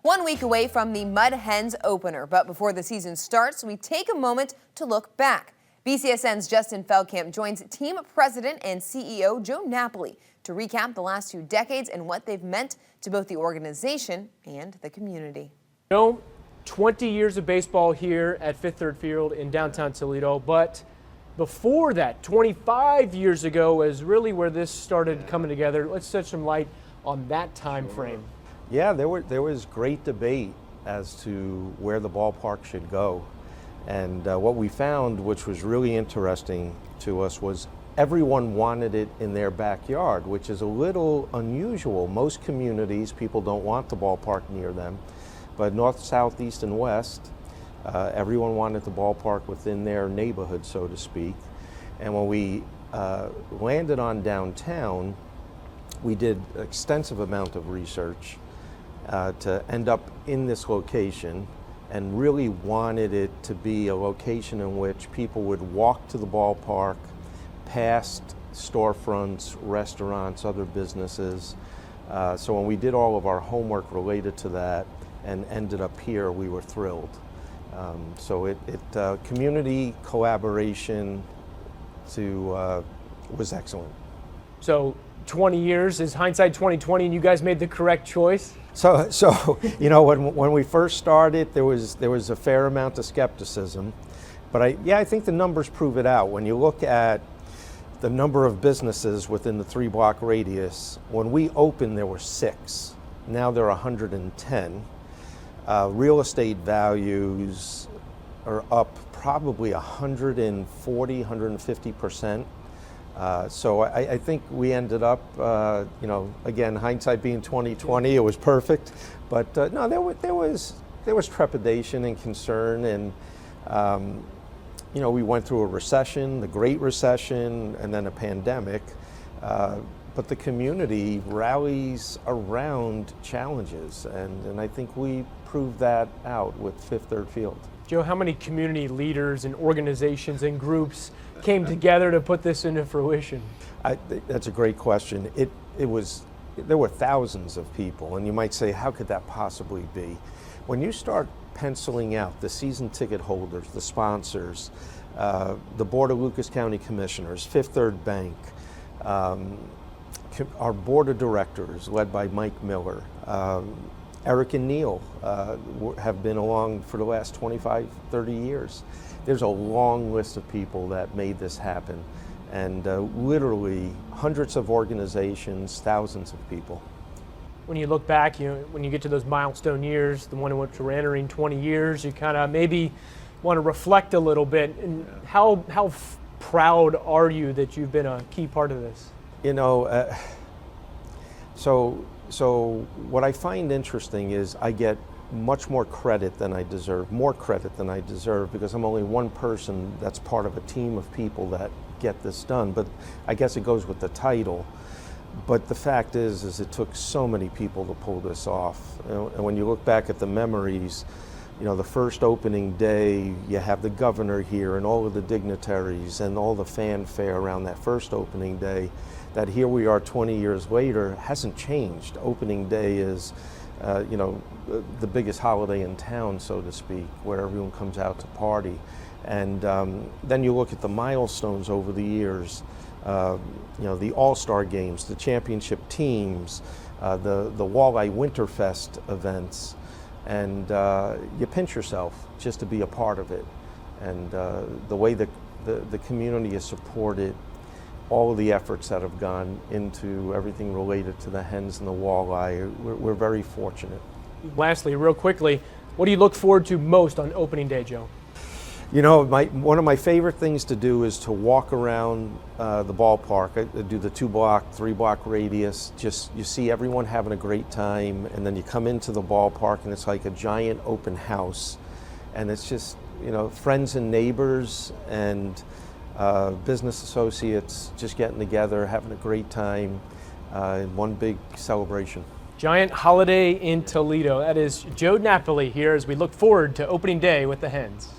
1 week away from the Mud Hens opener, but before the season starts, we take a moment to look back. BCSN's Justin Feldkamp joins team president and CEO Joe Napoli to recap the last 2 decades and what they've meant to both the organization and the community. 20 years of baseball here at Fifth Third Field in downtown Toledo, but before that, 25 years ago is really where this started coming together. Let's shed some light on that time frame. Yeah, there was great debate as to where the ballpark should go. And what we found, which was really interesting to us, was everyone wanted it in their backyard, which is a little unusual. Most communities, people don't want the ballpark near them. But north, south, east, and west, everyone wanted the ballpark within their neighborhood, so to speak. And when we landed on downtown, we did an extensive amount of research to end up in this location, and really wanted it to be a location in which people would walk to the ballpark, past storefronts, restaurants, other businesses. So when we did all of our homework related to that and ended up here, we were thrilled. So community collaboration was excellent. So 20 years is hindsight 2020, and you guys made the correct choice? So you know, when we first started, there was a fair amount of skepticism, but I think the numbers prove it out. When you look at the number of businesses within the 3-block radius, when we opened there were 6. Now there are 110. Real estate values are up probably 140, 150%. So I think we ended up, again, hindsight being 2020, it was perfect. But no, there was trepidation and concern, and we went through a recession, the Great Recession, and then a pandemic. But the community rallies around challenges, and I think we proved that out with Fifth Third Field. Joe, how many community leaders and organizations and groups came together to put this into fruition? That's a great question. There were thousands of people, and you might say, how could that possibly be? When you start penciling out the season ticket holders, the sponsors, the Board of Lucas County Commissioners, Fifth Third Bank, our board of directors led by Mike Miller, Eric and Neil have been along for the last 25, 30 years. There's a long list of people that made this happen, and literally hundreds of organizations, thousands of people. When you look back, when you get to those milestone years, the one in which we're entering 20 years, you kind of maybe want to reflect a little bit. And how proud are you that you've been a key part of this? So what I find interesting is I get much more credit than I deserve, because I'm only one person that's part of a team of people that get this done. But I guess it goes with the title. But the fact is it took so many people to pull this off. And when you look back at the memories, the first opening day, you have the governor here and all of the dignitaries and all the fanfare around that first opening day. That here we are 20 years later hasn't changed. Opening day is, the biggest holiday in town, so to speak, where everyone comes out to party. And then you look at the milestones over the years, the All-Star games, the championship teams, the Walleye Winterfest events, and you pinch yourself just to be a part of it. And the way the community has supported all of the efforts that have gone into everything related to the hens and the walleye, we're very fortunate. Lastly, real quickly, what do you look forward to most on opening day, Joe? One of my favorite things to do is to walk around the ballpark. I do the 2-block, 3-block radius. You see everyone having a great time, and then you come into the ballpark and it's like a giant open house. And it's just, friends and neighbors and business associates just getting together, having a great time in one big celebration. Giant holiday in Toledo. That is Joe Napoli here as we look forward to opening day with the Hens.